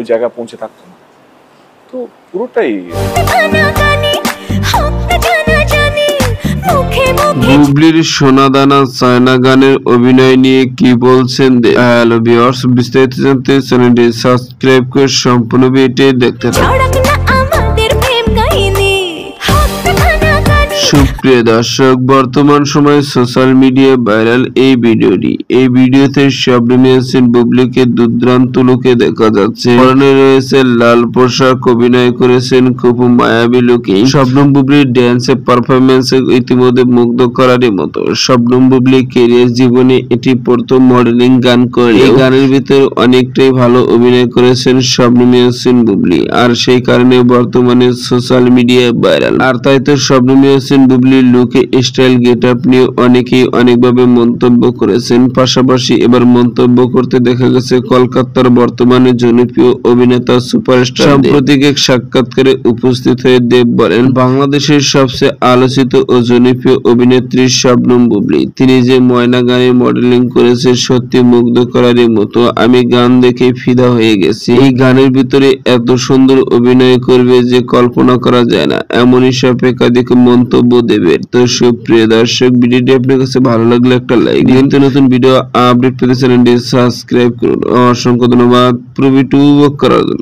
জায়গায় পৌঁছে থাকতো না। তো পুরোটাই বুবলির সোনাদানা চায়না গানের অভিনয় নিয়ে কি বলছেন হ্যালো ভিউয়ার্স, বিস্তারিত জানতে চ্যানেলটি সাবস্ক্রাইব করে সম্পূর্ণ ভিডিওটি দেখতে থাকুন। সুপ্রিয় দর্শক, বর্তমান সময়ে সোশ্যাল মিডিয়ায় ভাইরাল এই ভিডিওটি। এই ভিডিওতে শবনম ইয়াসমিন বুবলিকে দুর্দান্ত লুকে দেখা যাচ্ছে। পরনে রয়েছে লাল পোশাক, অভিনয় করেছেন খুব মায়াবী লুকে। শবনম বুবলির ড্যান্সে পারফরমেন্সে ইতিমধ্যে মুগ্ধ করারই মতো। শবনম বুবলি ক্যারিয়ার জীবনে এটি প্রথম মডেলিং গান করে। এই গানের ভিতরে অনেকটাই ভালো অভিনয় করেছেন শবনম ইয়াসমিন বুবলি, আর সেই কারণে বর্তমানে সোশ্যাল মিডিয়ায় ভাইরাল। আর তাই তো শবনম ইয়াসমিন বুবলির লুকে স্টাইল গেটআপ নিয়ে অনেকেই অনেকভাবে মন্তব্য করেছেন। পাশাপাশি এবার মন্তব্য করতে দেখা গেছে কলকাতার বর্তমানে জনপ্রিয় অভিনেতা সুপারস্টার। সাম্প্রতিক এক সাক্ষাৎকারে উপস্থিত হয়ে দেব বলেন, বাংলাদেশের সবচেয়ে আলোচিত ও জনপ্রিয় অভিনেত্রী শবনম বুবলি। তিনি যে ময়না গানে মডেলিং করেছে সত্যি মুগ্ধ করারই মতো। আমি গান দেখে ফিদা হয়ে গেছি। এই গানের ভিতরে এত সুন্দর অভিনয় করবে যে কল্পনা করা যায় না, এমনই সব একাধিক মন্তব্য দেবের। তো সুপ্রিয় দর্শক, ভিডিওটি আপনার কাছে ভালো লাগলে একটা লাইক দিন। নতুন ভিডিও আপডেট পেতে চ্যানেলটি সাবস্ক্রাইব করুন। অসংখ্য ধন্যবাদ পুরো ভিডিও করার জন্য।